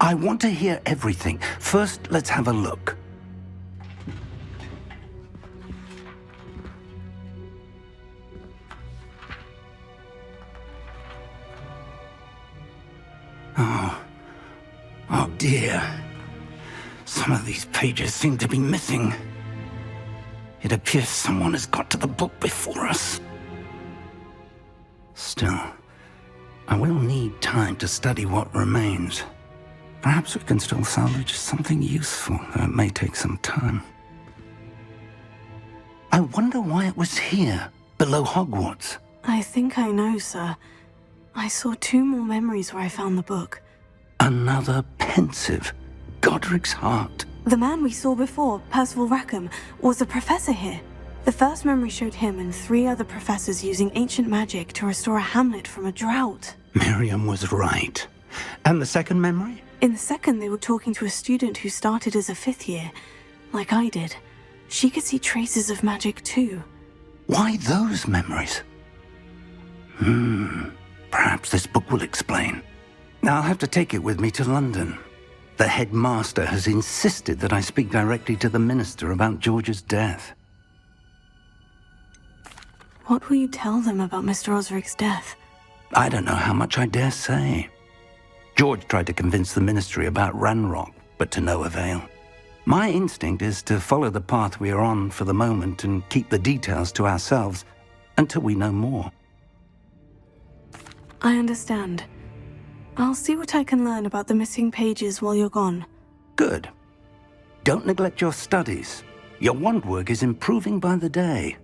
I want to hear everything. First, let's have a look. Oh dear. Some of these pages seem to be missing. It appears someone has got to the book before us. Still, I will need time to study what remains. Perhaps we can still salvage something useful, though it may take some time. I wonder why it was here, below Hogwarts. I think I know, sir. I saw 2 more memories where I found the book. Another pensive. Godric's heart. The man we saw before, Percival Rackham, was a professor here. The first memory showed him and 3 other professors using ancient magic to restore a hamlet from a drought. Miriam was right. And the second memory? In the second, they were talking to a student who started as a 5th year, like I did. She could see traces of magic too. Why those memories? Perhaps this book will explain. I'll have to take it with me to London. The headmaster has insisted that I speak directly to the minister about George's death. What will you tell them about Mr. Osric's death? I don't know how much I dare say. George tried to convince the ministry about Ranrock, but to no avail. My instinct is to follow the path we are on for the moment and keep the details to ourselves until we know more. I understand. I'll see what I can learn about the missing pages while you're gone. Good. Don't neglect your studies. Your wand work is improving by the day.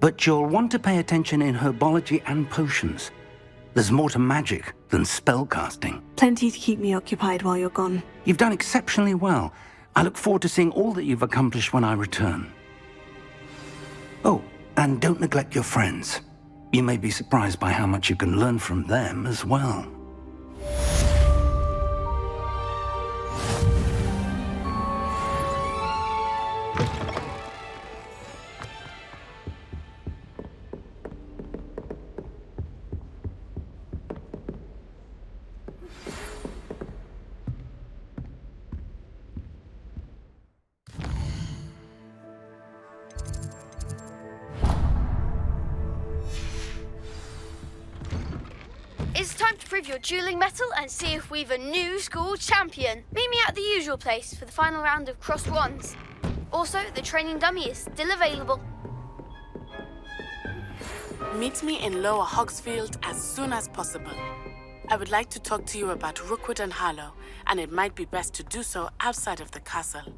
But you'll want to pay attention in herbology and potions. There's more to magic than spellcasting. Plenty to keep me occupied while you're gone. You've done exceptionally well. I look forward to seeing all that you've accomplished when I return. Oh, and don't neglect your friends. You may be surprised by how much you can learn from them as well. It's time to prove your dueling mettle and see if we've a new school champion. Meet me at the usual place for the final round of crossed wands. Also, the training dummy is still available. Meet me in Lower Hogsfield as soon as possible. I would like to talk to you about Rookwood and Harlow, and it might be best to do so outside of the castle.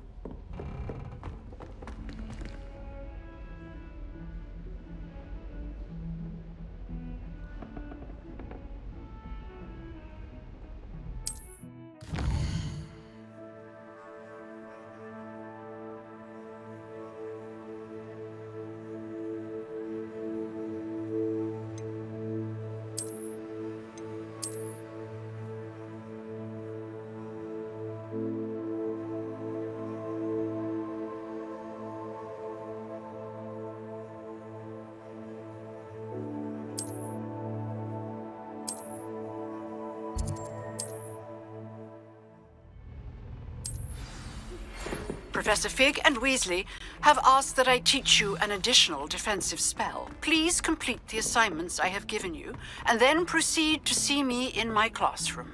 Professor Fig and Weasley have asked that I teach you an additional defensive spell. Please complete the assignments I have given you, and then proceed to see me in my classroom.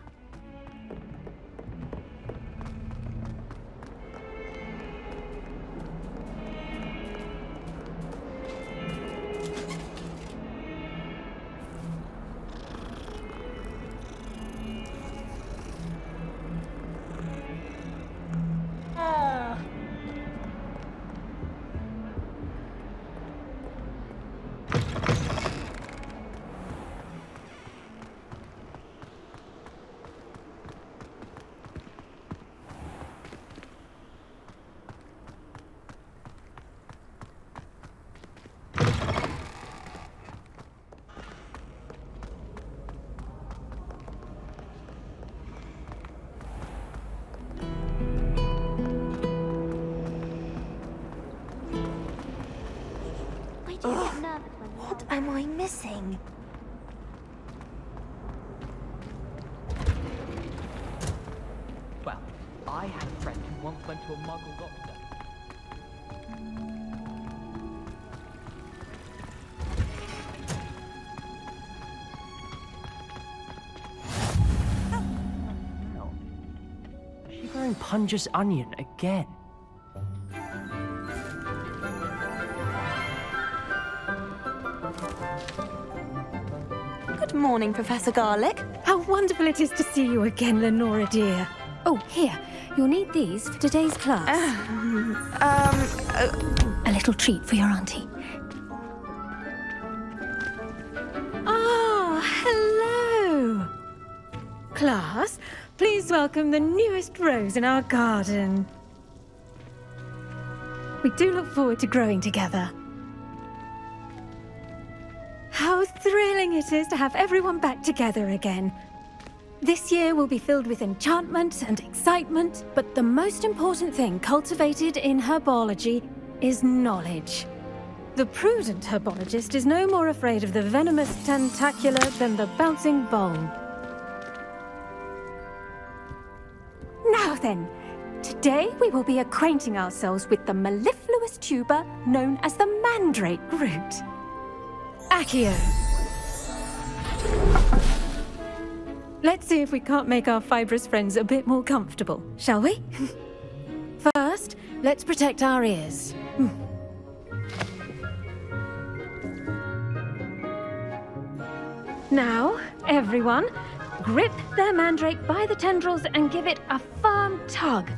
What am I missing? I had a friend who once went to a Muggle doctor. No. Is she wearing Punja's onion again? Good morning, Professor Garlick. How wonderful it is to see you again, Lenora dear. Oh, here. You'll need these for today's class. A little treat for your auntie. Ah, hello. Class, please welcome the newest rose in our garden. We do look forward to growing together. How thrilling it is to have everyone back together again. This year will be filled with enchantment and excitement, but the most important thing cultivated in herbology is knowledge. The prudent herbologist is no more afraid of the venomous tentacula than the bouncing bulb. Now then, today we will be acquainting ourselves with the mellifluous tuber known as the mandrake root. Accio. Let's see if we can't make our fibrous friends a bit more comfortable, shall we? First, let's protect our ears. Now, everyone, grip their mandrake by the tendrils and give it a firm tug.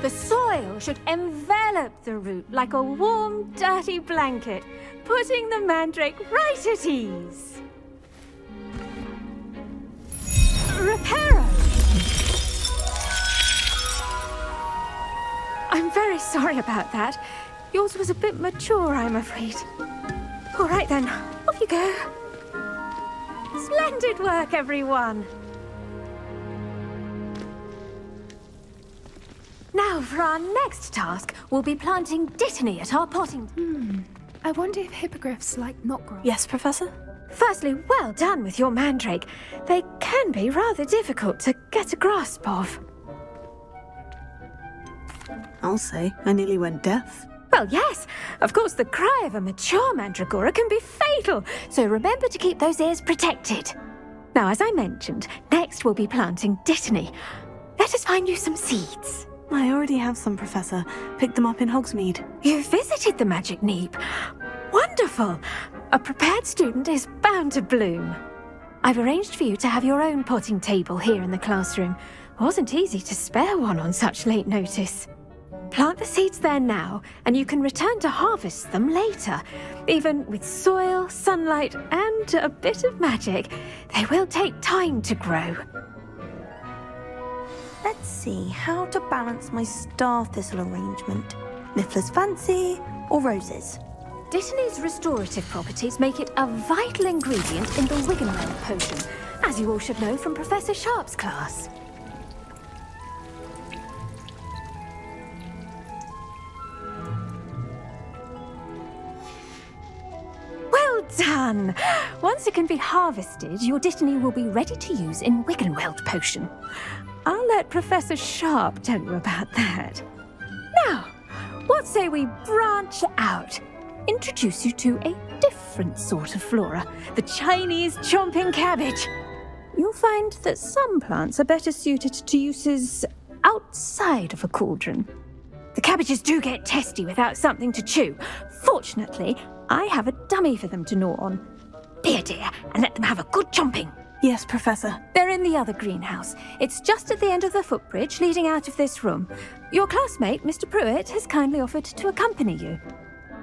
The soil should envelop the root like a warm, dirty blanket, putting the mandrake right at ease. Reparo! I'm very sorry about that. Yours was a bit mature, I'm afraid. All right then, off you go. Splendid work, everyone! Now, for our next task, we'll be planting dittany at our potting. I wonder if hippogriffs like knotgrass. Yes, Professor? Firstly, well done with your mandrake. They can be rather difficult to get a grasp of. I'll say, I nearly went deaf. Well, yes. Of course, the cry of a mature mandragora can be fatal, so remember to keep those ears protected. Now, as I mentioned, next we'll be planting dittany. Let us find you some seeds. I already have some, Professor. Picked them up in Hogsmeade. You visited the Magic Neep. Wonderful! A prepared student is bound to bloom. I've arranged for you to have your own potting table here in the classroom. Wasn't easy to spare one on such late notice. Plant the seeds there now, and you can return to harvest them later. Even with soil, sunlight, and a bit of magic, they will take time to grow. Let's see how to balance my star thistle arrangement. Niffler's fancy or roses? Dittany's restorative properties make it a vital ingredient in the Wiggenweld potion, as you all should know from Professor Sharp's class. Well done! Once it can be harvested, your dittany will be ready to use in Wiggenweld potion. I'll let Professor Sharp tell you about that. Now, what say we branch out? Introduce you to a different sort of flora, the Chinese chomping cabbage. You'll find that some plants are better suited to uses outside of a cauldron. The cabbages do get testy without something to chew. Fortunately, I have a dummy for them to gnaw on. Be a dear and let them have a good chomping. Yes, Professor. They're in the other greenhouse. It's just at the end of the footbridge leading out of this room. Your classmate, Mr. Pruitt, has kindly offered to accompany you.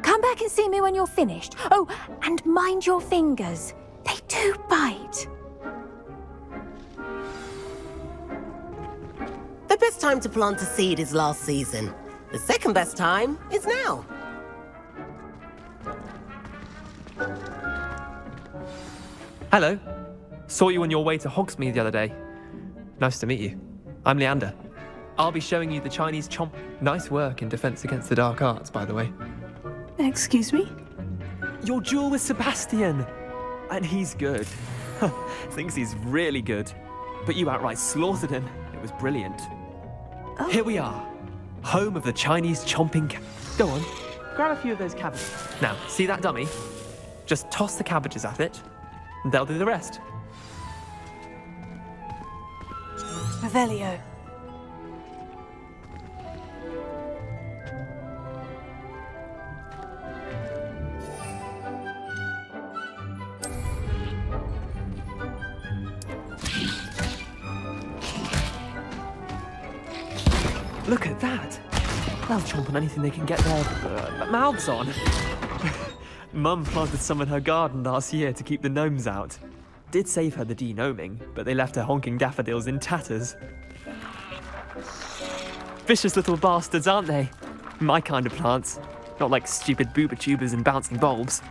Come back and see me when you're finished. Oh, and mind your fingers. They do bite. The The best time to plant a seed is last season. The second best time is now. Hello. Saw you on your way to Hogsmeade the other day. Nice to meet you. I'm Leander. I'll be showing you the Chinese chomp. Nice work in Defense Against the Dark Arts, by the way. Excuse me? Your duel with Sebastian! And he's good. Thinks he's really good. But you outright slaughtered him. It was brilliant. Oh. Here we are. Home of the Chinese chomping Go on, grab a few of those cabbages. Now, see that dummy? Just toss the cabbages at it, and they'll do the rest. Revelio. Look at that. They'll chomp on anything they can get their mouths on. Mum planted some in her garden last year to keep the gnomes out. Did save her the de-gnoming, but they left her honking daffodils in tatters. Vicious little bastards, aren't they? My kind of plants. Not like stupid booba tubers and bouncing bulbs.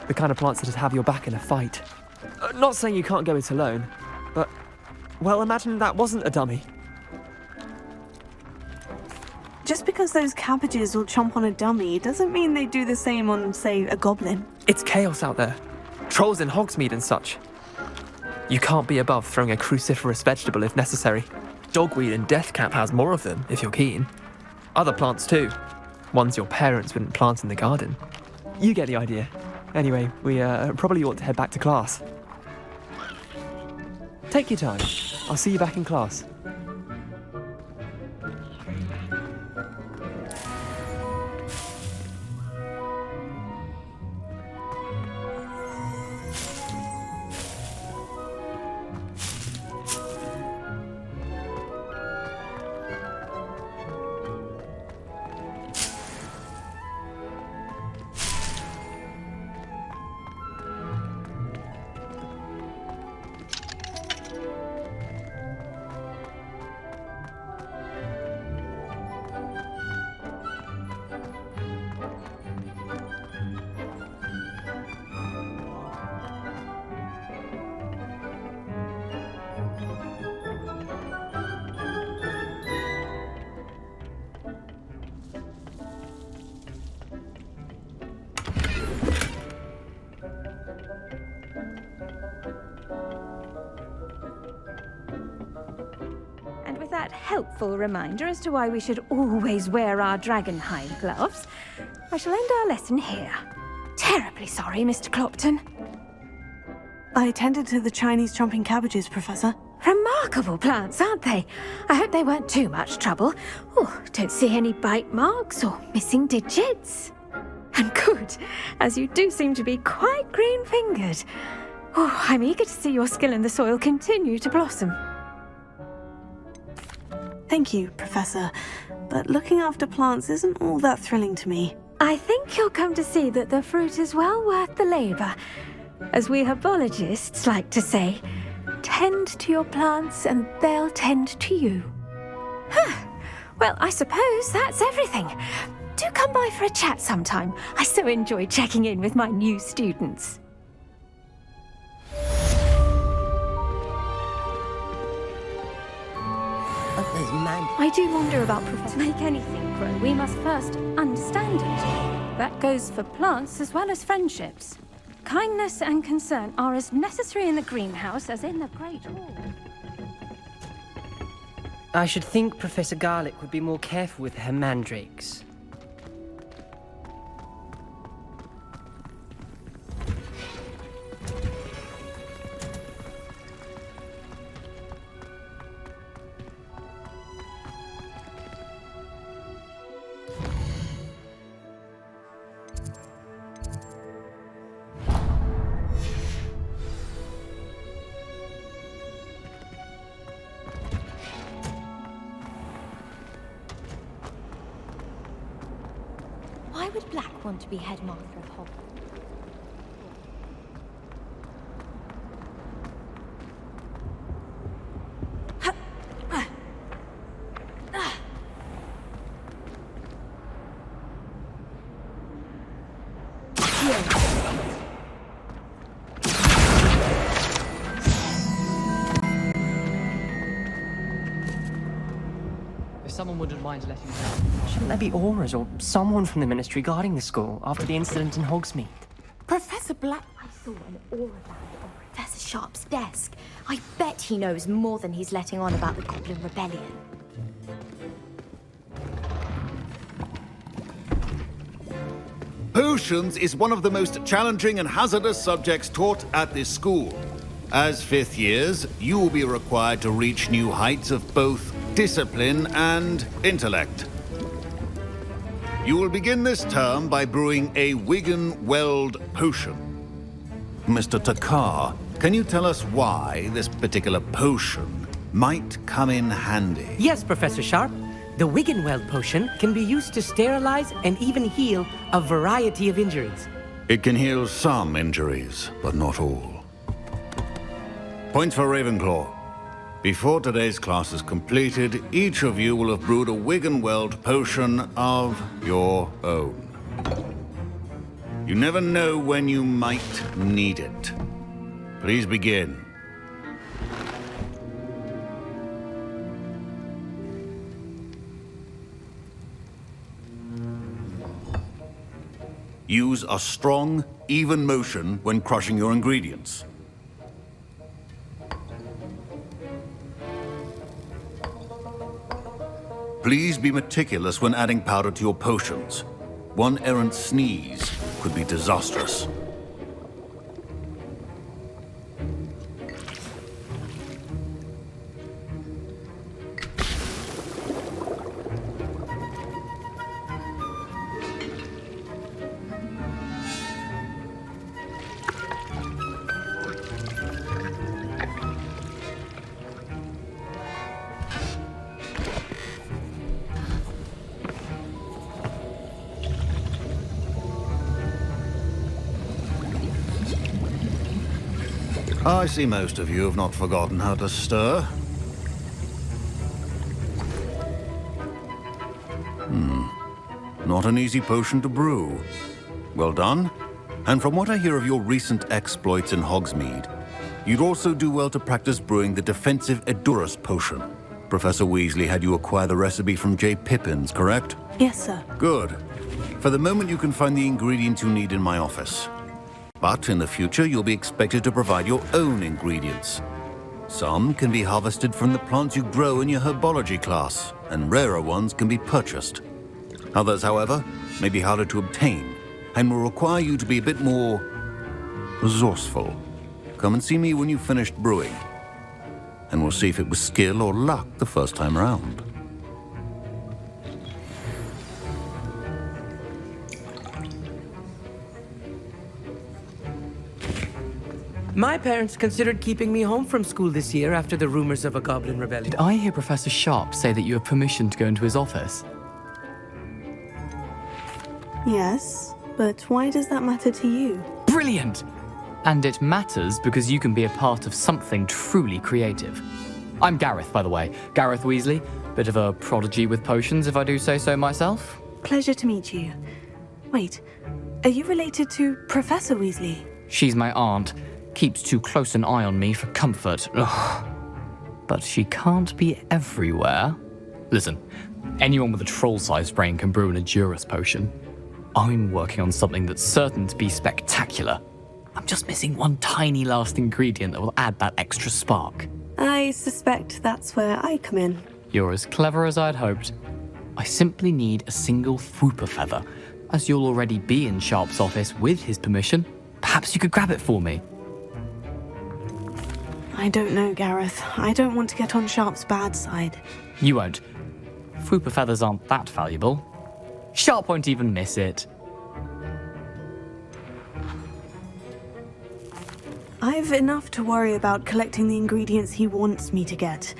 The kind of plants that'd have your back in a fight. Not saying you can't go it alone, but, well, imagine that wasn't a dummy. Just because those cabbages will chomp on a dummy doesn't mean they do the same on, say, a goblin. It's chaos out there. Trolls in Hogsmeade and such. You can't be above throwing a cruciferous vegetable if necessary. Dogweed and deathcap has more of them, if you're keen. Other plants too. Ones your parents wouldn't plant in the garden. You get the idea. Anyway, we probably ought to head back to class. Take your time. I'll see you back in class. That helpful reminder as to why we should always wear our dragonhide gloves, I shall end our lesson here. Terribly sorry, Mr. Clopton. I tended to the Chinese chomping cabbages, Professor. Remarkable plants, aren't they? I hope they weren't too much trouble. Oh, don't see any bite marks or missing digits. And good, as you do seem to be quite green-fingered. Oh, I'm eager to see your skill in the soil continue to blossom. Thank you, Professor, but looking after plants isn't all that thrilling to me. I think you'll come to see that the fruit is well worth the labour. As we herbologists like to say, tend to your plants and they'll tend to you. Well, I suppose that's everything. Do come by for a chat sometime. I so enjoy checking in with my new students. I do wonder about Professor. To make anything grow, we must first understand it. That goes for plants as well as friendships. Kindness and concern are as necessary in the greenhouse as in the Great Hall. I should think Professor Garlick would be more careful with her mandrakes. Why would Black want to be headmaster of Hogwarts? If someone wouldn't mind letting me know. Shouldn't there be auras or someone from the Ministry guarding the school after the incident in Hogsmeade? Professor Black. I saw an aura band on Professor Sharp's desk. I bet he knows more than he's letting on about the Goblin Rebellion. Potions is one of the most challenging and hazardous subjects taught at this school. As fifth years, you will be required to reach new heights of both discipline and intellect. You will begin this term by brewing a Wiggenweld potion. Mr. Takar, can you tell us why this particular potion might come in handy? Yes, Professor Sharp. The Wiggenweld potion can be used to sterilize and even heal a variety of injuries. It can heal some injuries, but not all. Points for Ravenclaw. Before today's class is completed, each of you will have brewed a Wiggenweld potion of your own. You never know when you might need it. Please begin. Use a strong, even motion when crushing your ingredients. Please be meticulous when adding powder to your potions. One errant sneeze could be disastrous. I see most of you have not forgotten how to stir. Not an easy potion to brew. Well done. And from what I hear of your recent exploits in Hogsmeade, you'd also do well to practice brewing the defensive Edurus potion. Professor Weasley had you acquire the recipe from J. Pippins, correct? Yes, sir. Good. For the moment, you can find the ingredients you need in my office. But in the future, you'll be expected to provide your own ingredients. Some can be harvested from the plants you grow in your herbology class, and rarer ones can be purchased. Others, however, may be harder to obtain, and will require you to be a bit more resourceful. Come and see me when you've finished brewing, and we'll see if it was skill or luck the first time around. My parents considered keeping me home from school this year after the rumors of a Goblin Rebellion. Did I hear Professor Sharp say that you have permission to go into his office? Yes, but why does that matter to you? Brilliant! And it matters because you can be a part of something truly creative. I'm Gareth, by the way. Gareth Weasley. Bit of a prodigy with potions, if I do say so myself. Pleasure to meet you. Wait, are you related to Professor Weasley? She's my aunt. Keeps too close an eye on me for comfort. Ugh. But she can't be everywhere. Listen, anyone with a troll-sized brain can brew an Edurus potion. I'm working on something that's certain to be spectacular. I'm just missing one tiny last ingredient that will add that extra spark. I suspect that's where I come in. You're as clever as I'd hoped. I simply need a single Fwooper feather. As you'll already be in Sharp's office with his permission, perhaps you could grab it for me. I don't know, Gareth. I don't want to get on Sharp's bad side. You won't. Fwooper feathers aren't that valuable. Sharp won't even miss it. I've enough to worry about collecting the ingredients he wants me to get.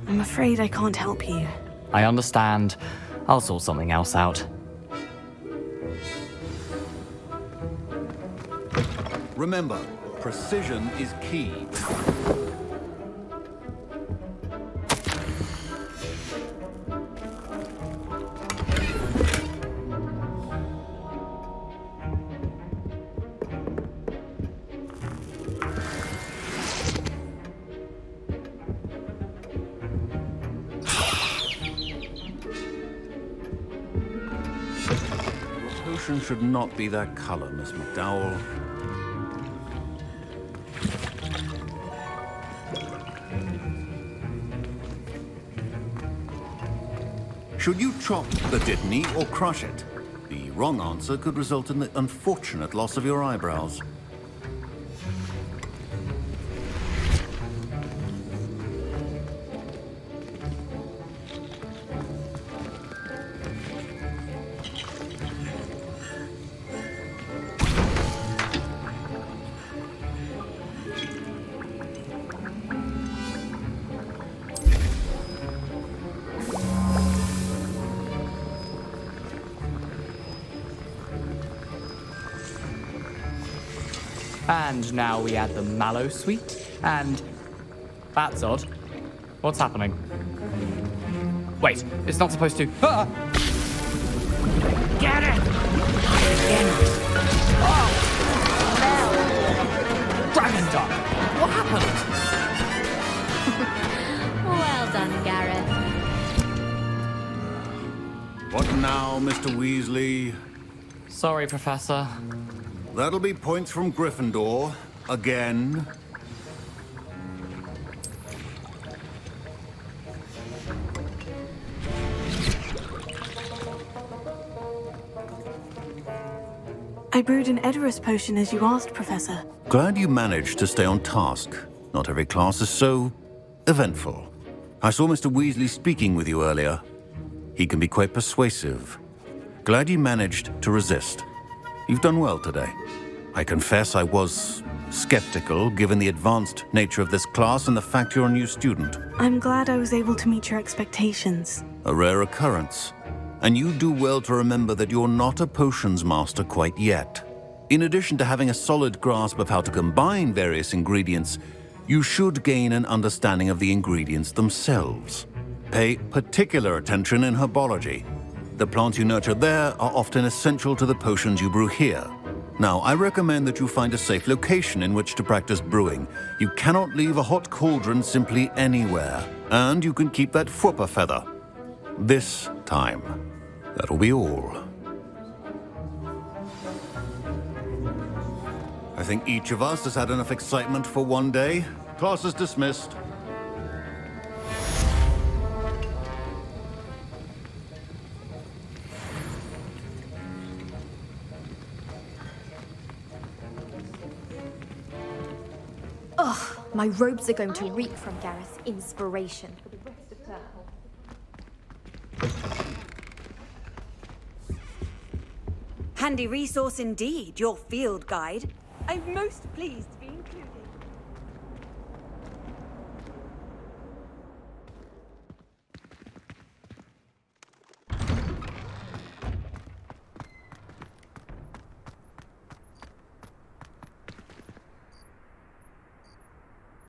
I'm afraid I can't help you. I understand. I'll sort something else out. Remember, precision is key. potion should not be that color, Miss McDowell. Should you chop the Dittany or crush it? The wrong answer could result in the unfortunate loss of your eyebrows. And now we add the mallow sweet, and... That's odd. What's happening? Wait, it's not supposed to... Ah! Get it! Oh! Dragon Dog! What happened? Well done, Gareth. What now, Mr. Weasley? Sorry, Professor. That'll be points from Gryffindor. Again. I brewed an Edorus potion as you asked, Professor. Glad you managed to stay on task. Not every class is so eventful. I saw Mr. Weasley speaking with you earlier. He can be quite persuasive. Glad you managed to resist. You've done well today. I confess I was skeptical, given the advanced nature of this class and the fact you're a new student. I'm glad I was able to meet your expectations. A rare occurrence. And you do well to remember that you're not a potions master quite yet. In addition to having a solid grasp of how to combine various ingredients, you should gain an understanding of the ingredients themselves. Pay particular attention in herbology. The plants you nurture there are often essential to the potions you brew here. Now, I recommend that you find a safe location in which to practice brewing. You cannot leave a hot cauldron simply anywhere. And you can keep that Fwooper feather. This time. That'll be all. I think each of us has had enough excitement for one day. Class is dismissed. Ugh, my robes are going to reek from Gareth's inspiration. Handy resource indeed, your field guide. I'm most pleased